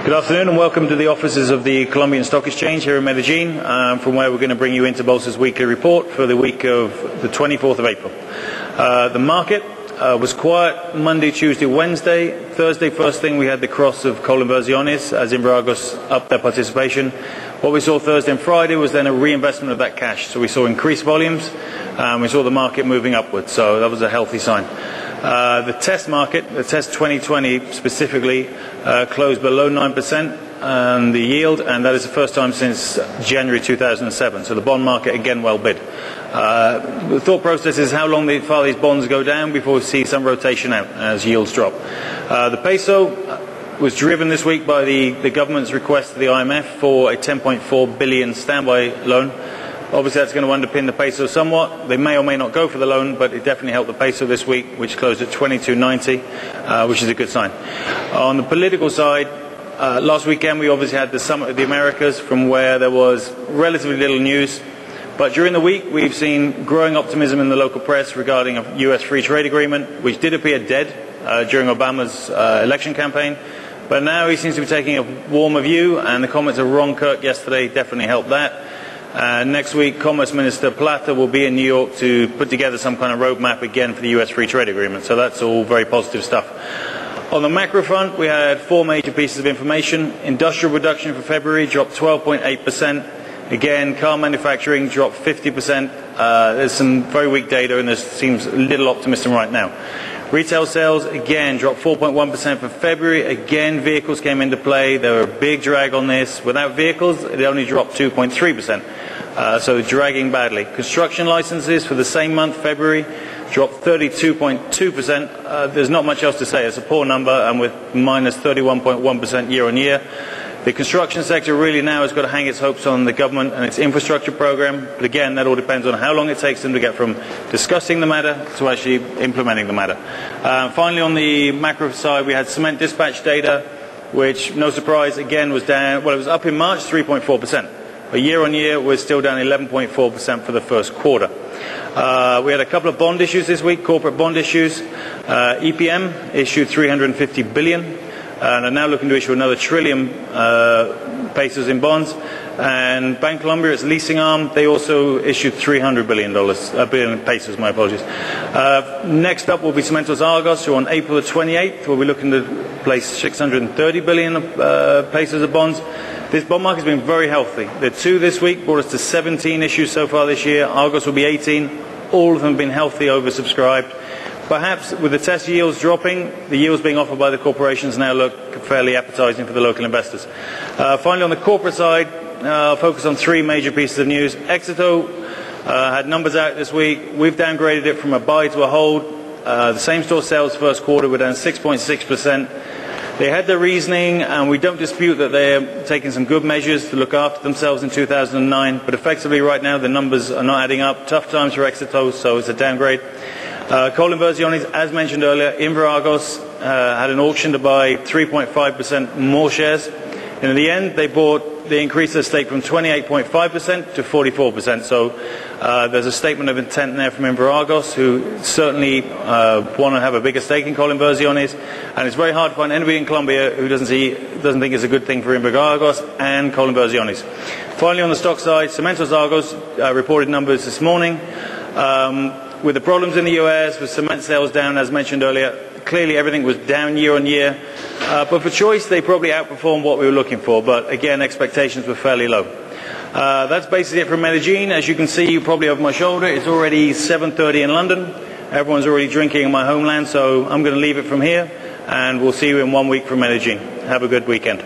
Good afternoon and welcome to the offices of the Colombian Stock Exchange here in Medellin, from where we're going to bring you InterBolsa's weekly report for the week of the 24th of April. The market was quiet Monday, Tuesday, Wednesday. Thursday, first thing, we had the cross of Colinversiones as Inverargos upped their participation. What we saw Thursday and Friday was then a reinvestment of that cash. So we saw increased volumes, we saw the market moving upwards, so that was a healthy sign. The test market, the test 2020 specifically, closed below 9% on the yield, and that is the first time since January 2007. So the bond market again well bid. The thought process is how long far these bonds go down before we see some rotation out as yields drop. The peso was driven this week by the government's request to the IMF for a 10.4 billion standby loan. Obviously that's going to underpin the peso somewhat. They may or may not go for the loan, but it definitely helped the peso this week, which closed at 22.90, which is a good sign. On the political side, last weekend we obviously had the Summit of the Americas, from where there was relatively little news. But during the week we've seen growing optimism in the local press regarding a US free trade agreement, which did appear dead during Obama's election campaign. But now he seems to be taking a warmer view, and the comments of Ron Kirk yesterday definitely helped that. Next week, Commerce Minister Plata will be in New York to put together some kind of roadmap again for the US free trade agreement. So that's all very positive stuff. On the macro front, we had four major pieces of information. Industrial production for February dropped 12.8%. Again, car manufacturing dropped 50%. There's some very weak data, and there seems little optimism right now. Retail sales, again, dropped 4.1% for February. Again, vehicles came into play. They were a big drag on this. Without vehicles, it only dropped 2.3%. So dragging badly. Construction licenses for the same month, February, dropped 32.2%. There's not much else to say. It's a poor number, and with minus 31.1% year on year. The construction sector really now has got to hang its hopes on the government and its infrastructure program. But again, that all depends on how long it takes them to get from discussing the matter to actually implementing the matter. Finally, on the macro side, we had cement dispatch data, which, no surprise, again was down. Well, it was up in March, 3.4%. But year on year, we're still down 11.4% for the first quarter. We had a couple of bond issues this week, corporate bond issues. EPM issued 350 billion. And are now looking to issue another $1 trillion pesos in bonds. And Bank Colombia, its leasing arm, they also issued $300 billion pesos, my apologies. Next up will be Cementos Argos, who on April the 28th will be looking to place 630 billion pesos of bonds. This bond market has been very healthy. The two this week brought us to 17 issues so far this year. Argos will be 18. All of them have been healthy, oversubscribed. Perhaps with the test yields dropping, the yields being offered by the corporations now look fairly appetizing for the local investors. Finally, on the corporate side, I'll focus on three major pieces of news. Exito had numbers out this week. We've downgraded it from a buy to a hold. The same-store sales first quarter were down 6.6%. They had their reasoning, and we don't dispute that they're taking some good measures to look after themselves in 2009. But effectively, right now, the numbers are not adding up. Tough times for Exito, so it's a downgrade. Colinversiones, as mentioned earlier, Inverargos had an auction to buy 3.5% more shares. And in the end, they increased their stake from 28.5% to 44%. So there's a statement of intent there from Inverargos, who certainly want to have a bigger stake in Colinversiones. And it's very hard to find anybody in Colombia who doesn't think it's a good thing for Inverargos and Colinversiones. Finally, on the stock side, Cementos Argos reported numbers this morning. With the problems in the US, with cement sales down, as mentioned earlier, clearly everything was down year on year. But for choice, they probably outperformed what we were looking for. But again, expectations were fairly low. That's basically it from Medellin. As you can see, probably over my shoulder, it's already 7:30 in London. Everyone's already drinking in my homeland, so I'm going to leave it from here. And we'll see you in 1 week from Medellin. Have a good weekend.